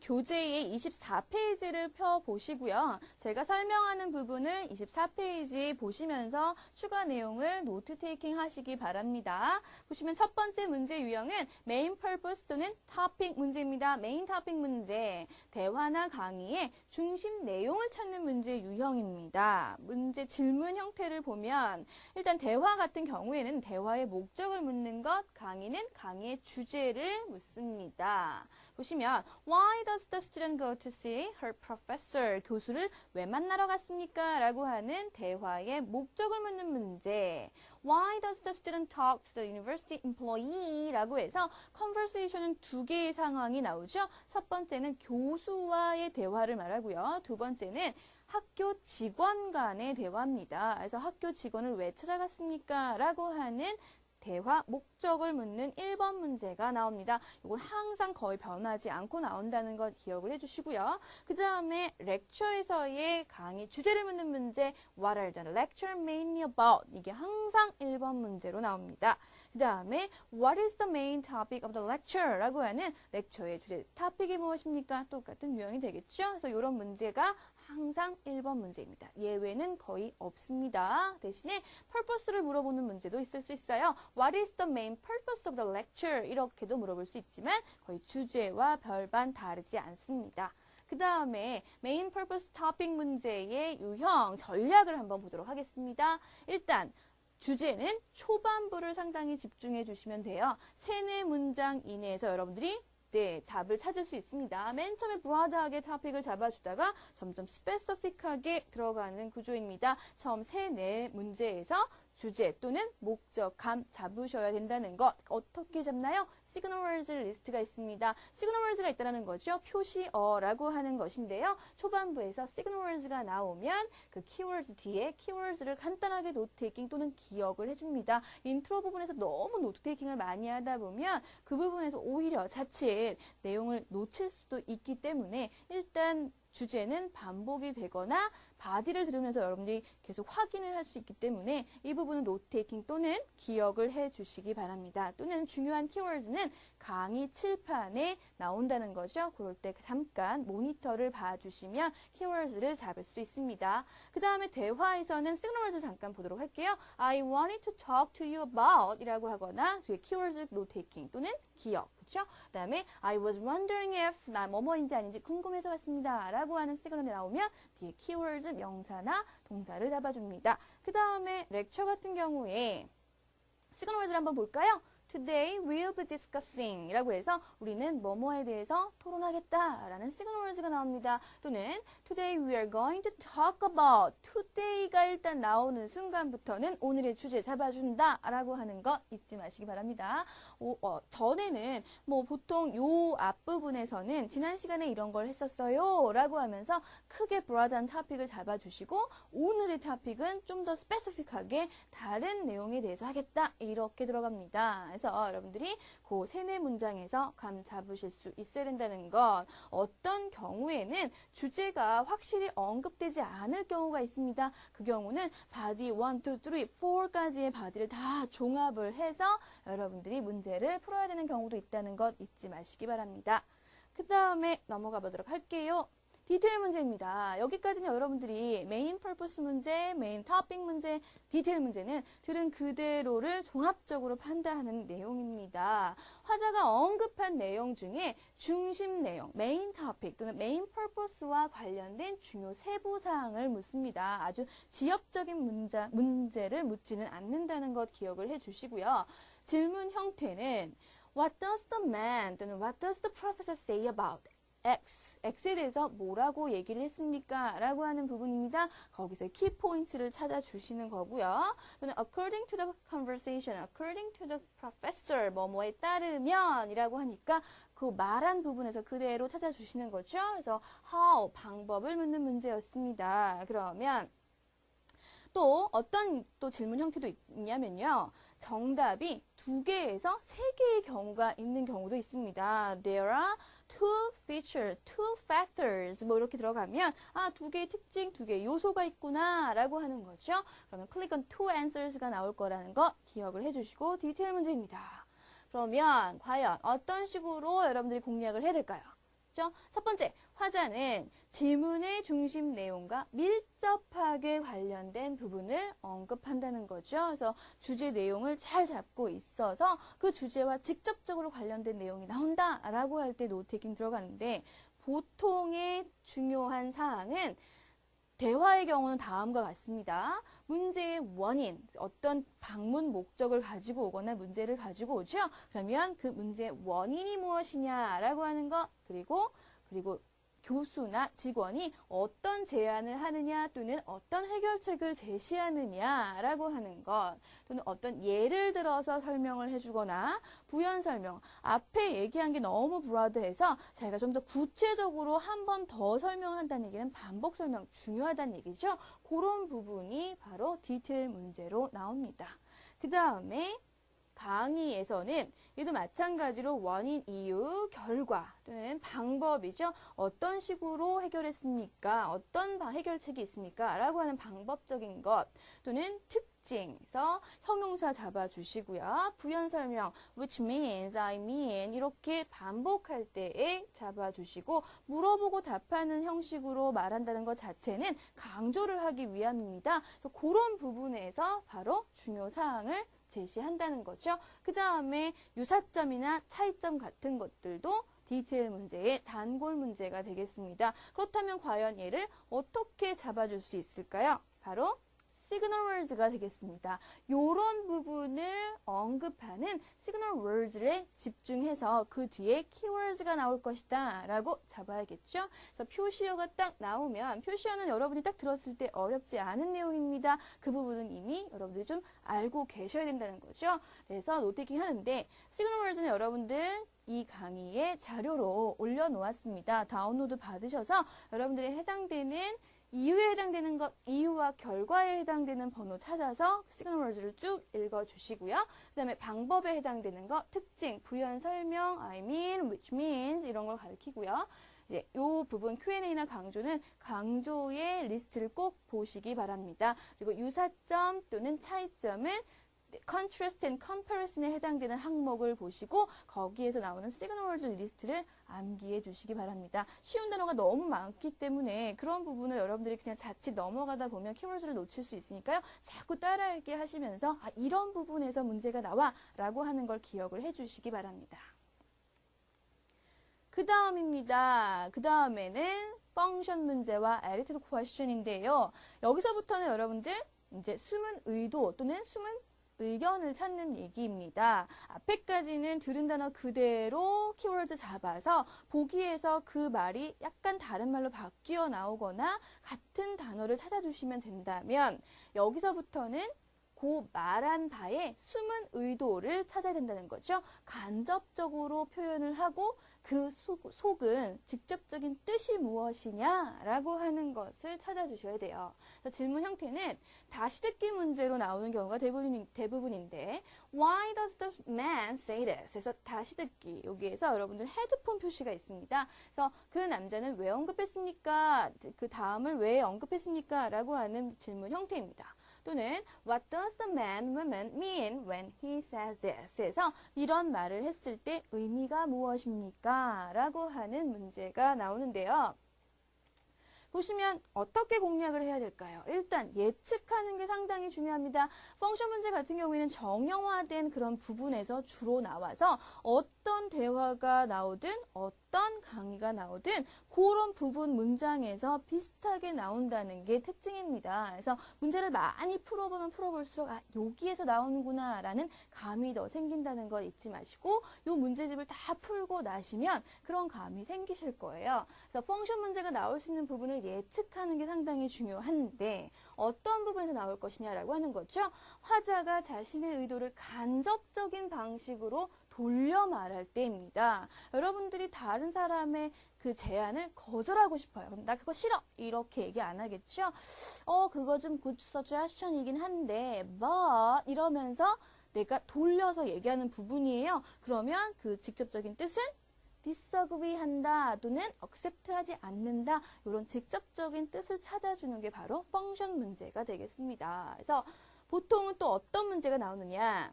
교재의 24페이지를 펴보시고요. 제가 설명하는 부분을 24페이지 보시면서 추가 내용을 노트 테이킹 하시기 바랍니다. 보시면 첫 번째 문제 유형은 메인 퍼포스 또는 토픽 문제입니다. 메인 토픽 문제, 대화나 강의의 중심 내용을 찾는 문제 유형입니다. 문제 질문 형태를 보면 일단 대화 같은 경우에는 대화의 목적을 묻는 것, 강의는 강의의 주제를 묻습니다. 보시면 Why does the student go to see her professor? 교수를 왜 만나러 갔습니까? 라고 하는 대화의 목적을 묻는 문제. Why does the student talk to the university employee? 라고 해서 conversation은 두 개의 상황이 나오죠. 첫 번째는 교수와의 대화를 말하고요. 두 번째는 학교 직원 간의 대화입니다. 그래서 학교 직원을 왜 찾아갔습니까? 라고 하는 대화 목적을 묻는 1번 문제가 나옵니다. 이걸 항상 거의 변하지 않고 나온다는 것 기억을 해주시고요. 그 다음에 렉처에서의 강의 주제를 묻는 문제 What are the lecture mainly about? 이게 항상 1번 문제로 나옵니다. 그 다음에 What is the main topic of the lecture? 라고 하는 렉처의 주제 토픽이 무엇입니까? 똑같은 유형이 되겠죠. 그래서 이런 문제가 항상 1번 문제입니다. 예외는 거의 없습니다. 대신에 purpose를 물어보는 문제도 있을 수 있어요. What is the main purpose of the lecture? 이렇게도 물어볼 수 있지만 거의 주제와 별반 다르지 않습니다. 그 다음에 메인 퍼포스 토픽 문제의 유형, 전략을 한번 보도록 하겠습니다. 일단 주제는 초반부를 상당히 집중해 주시면 돼요. 3-4문장 이내에서 여러분들이 답을 찾을 수 있습니다. 맨 처음에 브로드하게 토픽을 잡아주다가 점점 스페시픽하게 들어가는 구조입니다. 처음 3-4문제에서 주제 또는 목적, 감 잡으셔야 된다는 것. 어떻게 잡나요? 시그널 월드 리스트가 있습니다. 시그널 월드가 있다는 거죠. 표시어라고 하는 것인데요. 초반부에서 시그널 월드가 나오면 그 키워드 뒤에 키워드를 간단하게 노트 테이킹 또는 기억을 해줍니다. 인트로 부분에서 너무 노트 테이킹을 많이 하다 보면 그 부분에서 오히려 자칫 내용을 놓칠 수도 있기 때문에 일단 주제는 반복이 되거나 바디를 들으면서 여러분들이 계속 확인을 할 수 있기 때문에 이 부분은 노트 테이킹 또는 기억을 해 주시기 바랍니다. 또는 중요한 키워드는 강의 칠판에 나온다는 거죠. 그럴 때 잠깐 모니터를 봐주시면 키워드를 잡을 수 있습니다. 그 다음에 대화에서는 시그널을 잠깐 보도록 할게요. I wanted to talk to you about 이라고 하거나 뒤에 키워드 노트 테이킹 또는 기억. 그렇죠? 그 다음에 I was wondering if 나 뭐뭐인지 아닌지 궁금해서 왔습니다. 라고 하는 시그널이 나오면 뒤에 키워드 명사나 동사를 잡아줍니다. 그 다음에 렉처 같은 경우에 시그널을 한번 볼까요? Today we'll be discussing 이라고 해서 우리는 뭐뭐에 대해서 토론하겠다 라는 시그널즈가 나옵니다. 또는 Today we are going to talk about Today가 일단 나오는 순간부터는 오늘의 주제 잡아준다 라고 하는 거 잊지 마시기 바랍니다. 전에는 뭐 보통 요 앞부분에서는 지난 시간에 이런 걸 했었어요 라고 하면서 크게 브로드한 토픽을 잡아주시고 오늘의 토픽은 좀 더 스페시픽하게 다른 내용에 대해서 하겠다 이렇게 들어갑니다. 그래서 여러분들이 그 3-4문장에서 감 잡으실 수 있어야 된다는 것. 어떤 경우에는 주제가 확실히 언급되지 않을 경우가 있습니다. 그 경우는 바디 1, 2, 3, 4까지의 바디를 다 종합을 해서 여러분들이 문제를 풀어야 되는 경우도 있다는 것 잊지 마시기 바랍니다. 그 다음에 넘어가 보도록 할게요. 디테일 문제입니다. 여기까지는 여러분들이 메인 퍼포스 문제, 메인 토픽 문제, 디테일 문제는 들은 그대로를 종합적으로 판단하는 내용입니다. 화자가 언급한 내용 중에 중심 내용, 메인 토픽 또는 메인 퍼포스와 관련된 중요 세부사항을 묻습니다. 아주 지엽적인 문제를 묻지는 않는다는 것 기억을 해주시고요. 질문 형태는 What does the man 또는 What does the professor say about X에 대해서 뭐라고 얘기를 했습니까? 라고 하는 부분입니다. 거기서 키포인트를 찾아주시는 거고요. 또는 according to the conversation, according to the professor, 뭐뭐에 따르면 이라고 하니까 그 말한 부분에서 그대로 찾아주시는 거죠. 그래서 how, 방법을 묻는 문제였습니다. 그러면 또 어떤 또 질문 형태도 있냐면요. 정답이 2개에서 3개의 경우가 있는 경우도 있습니다. There are 2 features, 2 factors 뭐 이렇게 들어가면 2개의 특징, 2개의 요소가 있구나 라고 하는 거죠. 그러면 click on 2 answers가 나올 거라는 거 기억을 해주시고 디테일 문제입니다. 그러면 과연 어떤 식으로 여러분들이 공략을 해야 될까요? 되겠죠? 첫 번째, 화자는 지문의 중심 내용과 밀접하게 관련된 부분을 언급한다는 거죠. 그래서 주제 내용을 잘 잡고 있어서 그 주제와 직접적으로 관련된 내용이 나온다라고 할 때 노테이킹 들어가는데 보통의 중요한 사항은 대화의 경우는 다음과 같습니다. 문제의 원인, 어떤 방문 목적을 가지고 오거나 문제를 가지고 오죠. 그러면 그 문제의 원인이 무엇이냐라고 하는 것, 그리고 교수나 직원이 어떤 제안을 하느냐 또는 어떤 해결책을 제시하느냐라고 하는 것, 또는 어떤 예를 들어서 설명을 해주거나 부연 설명, 앞에 얘기한 게 너무 브로드해서 자기가 좀 더 구체적으로 한 번 더 설명을 한다는 얘기는 반복 설명 중요하다는 얘기죠. 그런 부분이 바로 디테일 문제로 나옵니다. 그 다음에 강의에서는 얘도 마찬가지로 원인, 이유, 결과 또는 방법이죠. 어떤 식으로 해결했습니까? 어떤 해결책이 있습니까? 라고 하는 방법적인 것 또는 특징에서 형용사 잡아주시고요. 부연 설명 which means, I mean 이렇게 반복할 때에 잡아주시고 물어보고 답하는 형식으로 말한다는 것 자체는 강조를 하기 위함입니다. 그래서 그런 부분에서 바로 중요 사항을 제시한다는 거죠. 그 다음에 유사점이나 차이점 같은 것들도 디테일 문제의 단골 문제가 되겠습니다. 그렇다면 과연 얘를 어떻게 잡아줄 수 있을까요? 바로 시그널 월즈가 되겠습니다. 이런 부분을 언급하는 시그널 월즈에 집중해서 그 뒤에 키워드가 나올 것이다 라고 잡아야겠죠. 그래서 표시어가 딱 나오면 표시어는 여러분이 딱 들었을 때 어렵지 않은 내용입니다. 그 부분은 이미 여러분들이 좀 알고 계셔야 된다는 거죠. 그래서 노테이킹 하는데 시그널 월즈는 여러분들 이 강의에 자료로 올려놓았습니다. 다운로드 받으셔서 여러분들이 해당되는 이유에 해당되는 것, 이유와 결과에 해당되는 번호 찾아서 시그널 월즈를 쭉 읽어주시고요. 그 다음에 방법에 해당되는 것, 특징, 부연 설명, I mean, which means 이런 걸 가르치고요. 이제 이 부분 Q&A나 강조는 강조의 리스트를 꼭 보시기 바랍니다. 그리고 유사점 또는 차이점은 contrast and comparison에 해당되는 항목을 보시고 거기에서 나오는 시그널 월즈 리스트를 암기해 주시기 바랍니다. 쉬운 단어가 너무 많기 때문에 그런 부분을 여러분들이 그냥 자칫 넘어가다 보면 키워드를 놓칠 수 있으니까요. 자꾸 따라하게 하시면서 이런 부분에서 문제가 나와 라고 하는 걸 기억을 해 주시기 바랍니다. 그 다음입니다. 그 다음에는 펑션 문제와 attitude question인데요. 여기서부터는 여러분들 이제 숨은 의도 또는 숨은 의견을 찾는 얘기입니다. 앞에까지는 들은 단어 그대로 키워드 잡아서 보기에서 그 말이 약간 다른 말로 바뀌어 나오거나 같은 단어를 찾아주시면 된다면 여기서부터는 그 말한 바에 숨은 의도를 찾아야 된다는 거죠. 간접적으로 표현을 하고 그 속은 직접적인 뜻이 무엇이냐라고 하는 것을 찾아주셔야 돼요. 질문 형태는 다시 듣기 문제로 나오는 경우가 대부분인데 Why does the man say this? 그래서 다시 듣기 여기에서 여러분들 헤드폰 표시가 있습니다. 그래서 그 남자는 왜 언급했습니까? 그 다음을 왜 언급했습니까? 라고 하는 질문 형태입니다. 또는 What does the man woman mean when he says this? 그래서 이런 말을 했을 때 의미가 무엇입니까? 라고 하는 문제가 나오는데요. 보시면 어떻게 공략을 해야 될까요? 일단 예측하는 게 상당히 중요합니다. 펑션 문제 같은 경우에는 정형화된 그런 부분에서 주로 나와서 어떤 대화가 나오든 어떤 강의가 나오든 그런 부분 문장에서 비슷하게 나온다는 게 특징입니다. 그래서 문제를 많이 풀어보면 풀어볼수록 여기에서 나오는구나 라는 감이 더 생긴다는 걸 잊지 마시고 이 문제집을 다 풀고 나시면 그런 감이 생기실 거예요. 그래서 펑션 문제가 나올 수 있는 부분을 예측하는 게 상당히 중요한데 어떤 부분에서 나올 것이냐라고 하는 거죠. 화자가 자신의 의도를 간접적인 방식으로 돌려 말할 때입니다. 여러분들이 다른 사람의 그 제안을 거절하고 싶어요. 그럼 나 그거 싫어! 이렇게 얘기 안 하겠죠? 그거 좀 good suggestion이긴 한데 but 이러면서 내가 돌려서 얘기하는 부분이에요. 그러면 그 직접적인 뜻은 disagree 한다 또는 accept 하지 않는다 이런 직접적인 뜻을 찾아주는 게 바로 펑션 문제가 되겠습니다. 그래서 보통은 또 어떤 문제가 나오느냐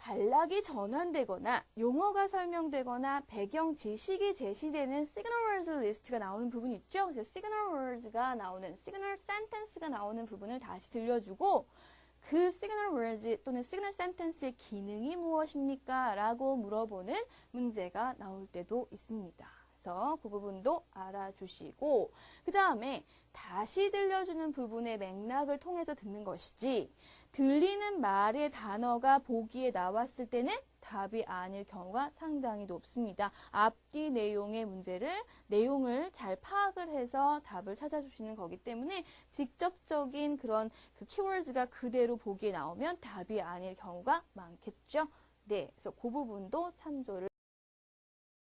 단락이 전환되거나 용어가 설명되거나 배경 지식이 제시되는 시그널 월드 리스트가 나오는 부분 있죠? 그래서 시그널 월드가 나오는, 시그널 센텐스가 나오는 부분을 다시 들려주고 그 시그널 월드 또는 시그널 센텐스의 기능이 무엇입니까? 라고 물어보는 문제가 나올 때도 있습니다. 그래서 그 부분도 알아주시고 그 다음에 다시 들려주는 부분의 맥락을 통해서 듣는 것이지 들리는 말의 단어가 보기에 나왔을 때는 답이 아닐 경우가 상당히 높습니다. 앞뒤 내용의 내용을 잘 파악을 해서 답을 찾아주시는 거기 때문에 직접적인 그런 그 키워드가 그대로 보기에 나오면 답이 아닐 경우가 많겠죠. 네, 그래서 그 부분도 참조를